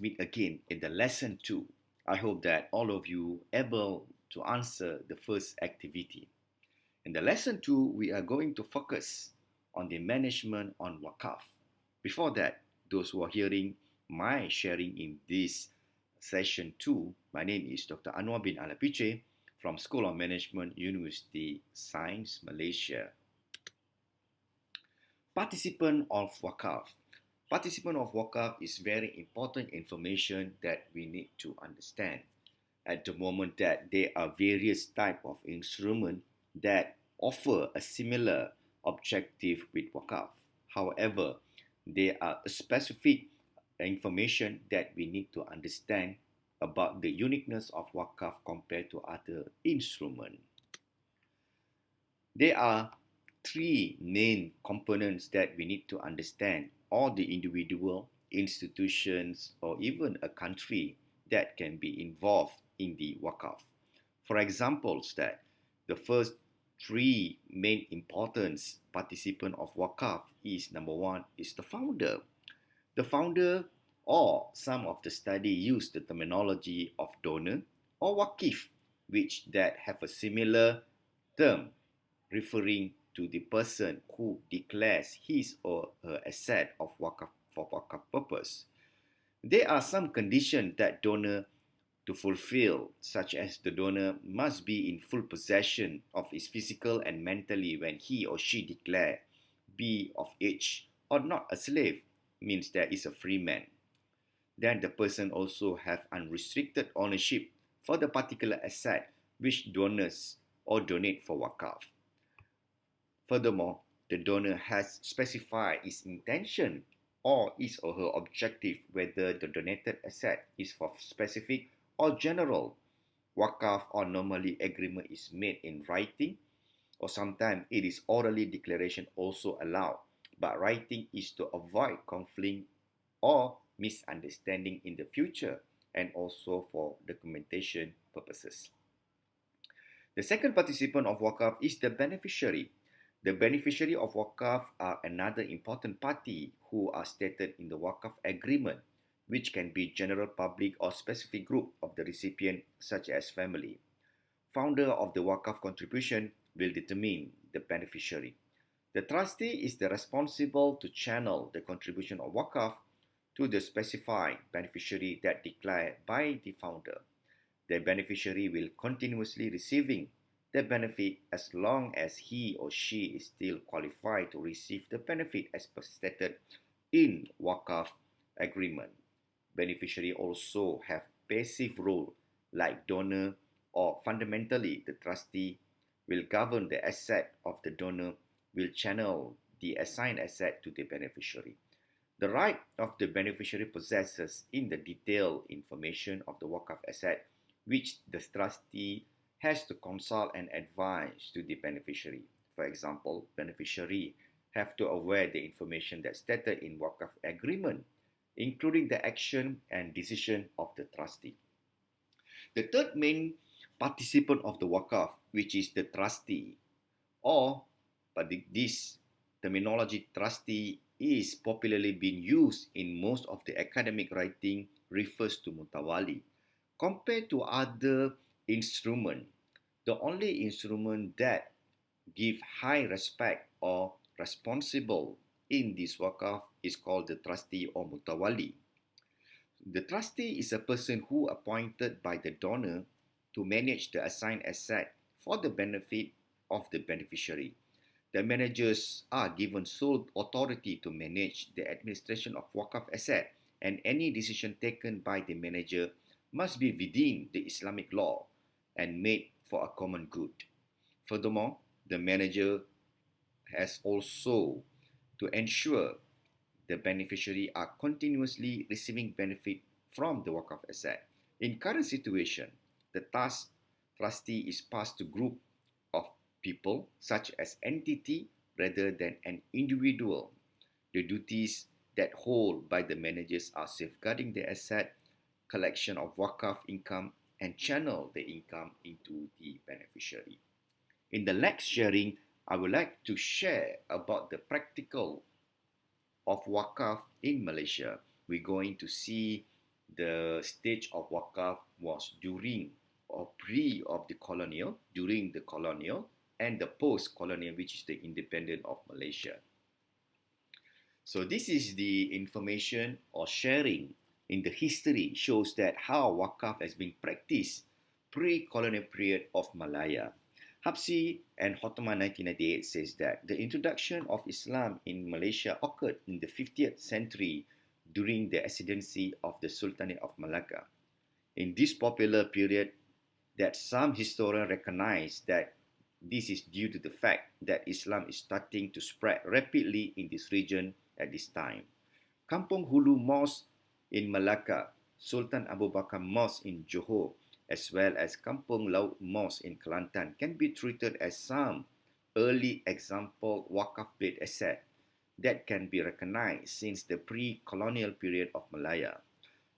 Let's meet again in the lesson 2. I hope that all of you able to answer the first activity. In the lesson 2, we are going to focus on the management on wakaf. Before that, those who are hearing my sharing in this session 2, my name is Dr. Anwar bin Alapiche from School of Management, University Science, Malaysia. Participant of wakaf. Participant of wakaf is very important information that we need to understand. At the moment that there are various type of instruments that offer a similar objective with wakaf. However, there are specific information that we need to understand about the uniqueness of wakaf compared to other instruments. There are three main components that we need to understand, or the individual, institutions, or even a country that can be involved in the wakaf. For examples, that the first three main importance participant of wakaf is number one is the founder. The founder, or some of the study use the terminology of donor or wakif, which that have a similar term referring to the person who declares his or her asset of wakaf for wakaf purpose. There are some conditions that donor to fulfill, such as the donor must be in full possession of his physical and mentally when he or she declare, be of age or not a slave, means there is a free man. Then the person also have unrestricted ownership for the particular asset which donors or donate for wakaf. Furthermore, the donor has specified its intention or his or her objective, whether the donated asset is for specific or general. Wakaf or normally agreement is made in writing, or sometimes it is orally declaration also allowed, but writing is to avoid conflict or misunderstanding in the future and also for documentation purposes. The second participant of wakaf is the beneficiary. The beneficiary of wakaf are another important party who are stated in the wakaf agreement, which can be general public or specific group of the recipient, such as family. Founder of the wakaf contribution will determine the beneficiary. The trustee is the responsible to channel the contribution of wakaf to the specified beneficiary that declared by the founder. The beneficiary will continuously receiving the benefit as long as he or she is still qualified to receive the benefit as stated in wakaf agreement. Beneficiary also have passive role like donor, or fundamentally the trustee will govern the asset of the donor, will channel the assigned asset to the beneficiary. The right of the beneficiary possesses in the detailed information of the wakaf asset which the trustee has to consult and advise to the beneficiary. For example, beneficiary have to aware the information that's stated in wakaf agreement, including the action and decision of the trustee. The third main participant of the wakaf, which is the trustee, or but this terminology trustee is popularly being used in most of the academic writing refers to mutawali. Compared to other instrument, the only instrument that give high respect or responsible in this wakaf is called the trustee or mutawali. The trustee is a person who appointed by the donor to manage the assigned asset for the benefit of the beneficiary. The managers are given sole authority to manage the administration of wakaf asset, and any decision taken by the manager must be within the Islamic law and made for a common good. Furthermore, the manager has also to ensure the beneficiary are continuously receiving benefit from the wakaf asset. In current situation, the task trustee is passed to group of people such as entity rather than an individual. The duties that hold by the managers are safeguarding the asset, collection of wakaf income, and channel the income into the beneficiary. In the next sharing, I would like to share about the practical of wakaf in Malaysia. We're going to see the stage of wakaf was during or pre of the colonial, during the colonial, and the post-colonial, which is the independence of Malaysia. So this is the information or sharing in the history shows that how wakaf has been practiced pre-colonial period of Malaya. Hapsi and Hotman 1998 says that the introduction of Islam in Malaysia occurred in the 50th century during the ascendancy of the Sultanate of Malacca. In this popular period, that some historians recognize that this is due to the fact that Islam is starting to spread rapidly in this region at this time. Kampung Hulu Mosque in Malacca, Sultan Abu Bakar Mosque in Johor, as well as Kampung Laut Mosque in Kelantan can be treated as some early example wakaf-based asset that can be recognized since the pre-colonial period of Malaya.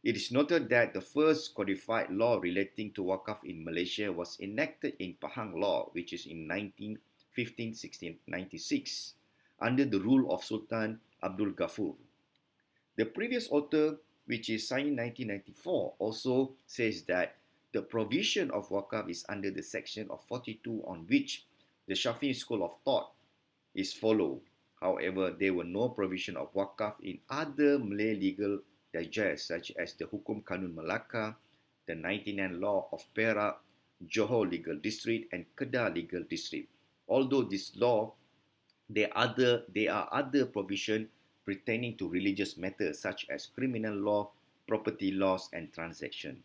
It is noted that the first codified law relating to wakaf in Malaysia was enacted in Pahang Law, which is in 1696, under the rule of Sultan Abdul Ghafur. The previous author, which is signed in 1994, also says that the provision of wakaf is under the section of 42 on which the Shafi'i school of thought is followed. However, there were no provision of wakaf in other Malay legal digests such as the Hukum Kanun Melaka, the 99 Law of Perak, Johor Legal District and Kedah Legal District. Although this law, there are other provisions pertaining to religious matters such as criminal law, property laws and transaction.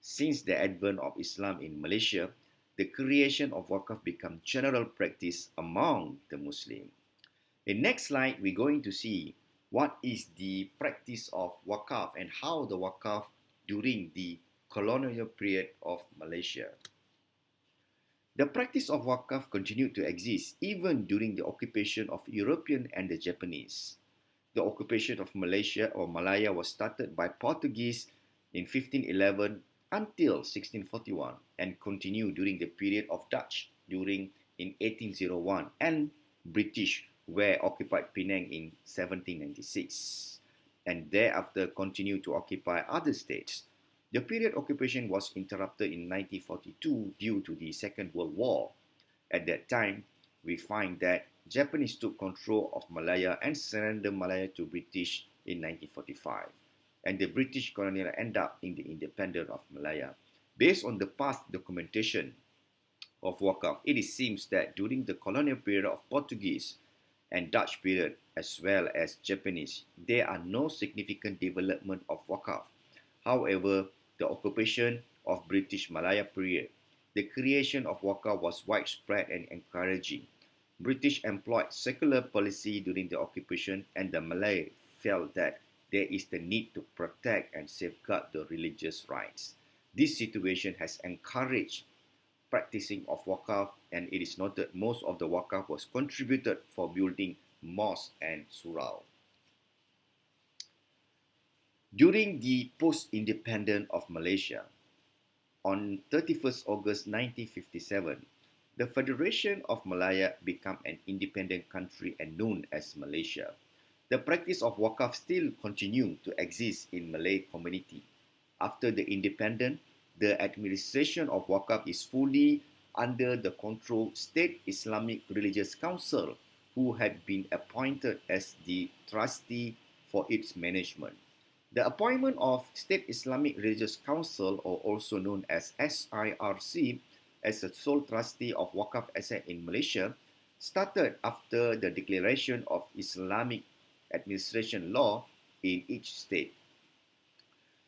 Since the advent of Islam in Malaysia, the creation of wakaf became general practice among the Muslims. In next slide, we're going to see what is the practice of wakaf and how the wakaf during the colonial period of Malaysia. The practice of wakaf continued to exist even during the occupation of European and the Japanese. The occupation of Malaysia or Malaya was started by Portuguese in 1511 until 1641 and continued during the period of Dutch in 1801 and British were occupied Penang in 1796 and thereafter continued to occupy other states. The period occupation was interrupted in 1942 due to the Second World War. At that time, we find that Japanese took control of Malaya and surrendered Malaya to British in 1945. And the British colonial ended up in the independence of Malaya. Based on the past documentation of wakaf, it seems that during the colonial period of Portuguese and Dutch period as well as Japanese, there are no significant development of wakaf. However, the occupation of British Malaya period, the creation of wakaf was widespread and encouraging. British employed secular policy during the occupation and the Malay felt that there is the need to protect and safeguard the religious rights. This situation has encouraged practicing of wakaf and it is noted most of the wakaf was contributed for building mosque and surau. During the post-independence of Malaysia, on 31st August 1957, the Federation of Malaya became an independent country and known as Malaysia. The practice of wakaf still continued to exist in Malay community. After the independence, the administration of wakaf is fully under the control State Islamic Religious Council, who had been appointed as the trustee for its management. The appointment of State Islamic Religious Council, or also known as SIRC, as the sole trustee of wakaf asset in Malaysia, started after the declaration of Islamic administration law in each state.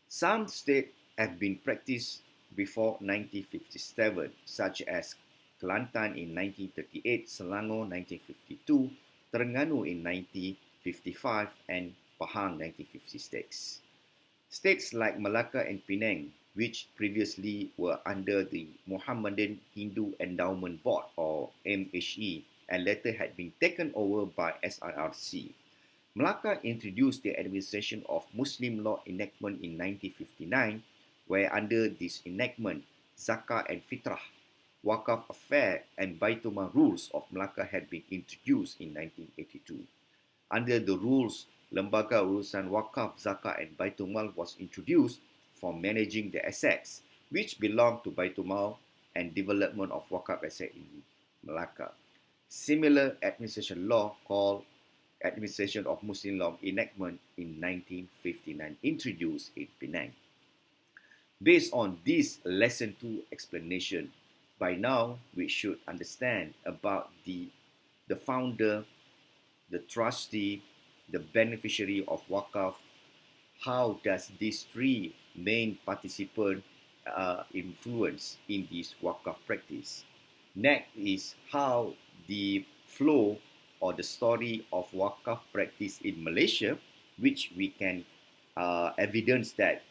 Some states have been practiced before 1957, such as Kelantan in 1938, Selangor 1952, Terengganu in 1955, and Pahang 1956. States like Malacca and Penang, which previously were under the Mohammedan Hindu Endowment Board or MHE and later had been taken over by SIRC. Malacca introduced the administration of Muslim law enactment in 1959, where under this enactment, Zakah and Fitrah, Wakaf Affair and Baitulmal rules of Malacca had been introduced in 1982. Under the rules, Lembaga Urusan Wakaf, Zakah and Baitulmal was introduced for managing the assets which belong to Baitul Mal and development of Wakaf asset in Malacca. Similar administration law called Administration of Muslim Law enactment in 1959 introduced in Penang. Based on this lesson 2 explanation, by now we should understand about the founder, the trustee, the beneficiary of Wakaf. How does these three main participants influence in this Wakaf practice? Next is how the flow or the story of Wakaf practice in Malaysia, which we can evidence that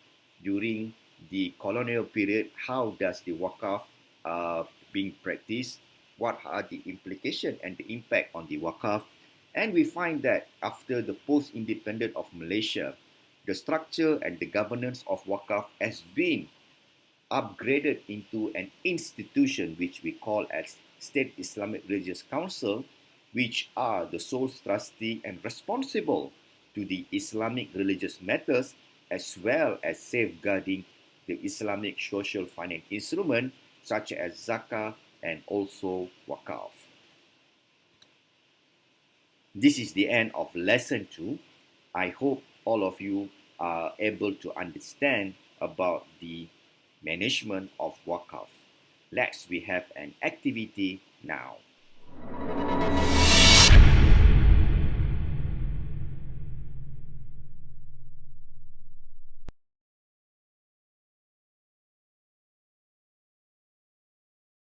during the colonial period, how does the Wakaf being practiced? What are the implications and the impact on the Wakaf? And we find that after the post-independence of Malaysia, the structure and the governance of Wakaf has been upgraded into an institution which we call as State Islamic Religious Council, which are the sole trustee and responsible to the Islamic religious matters as well as safeguarding the Islamic social finance instrument such as zakah and also wakaf. This is the end of lesson 2. I hope all of you are able to understand about the management of wakaf. Let's we have an activity now.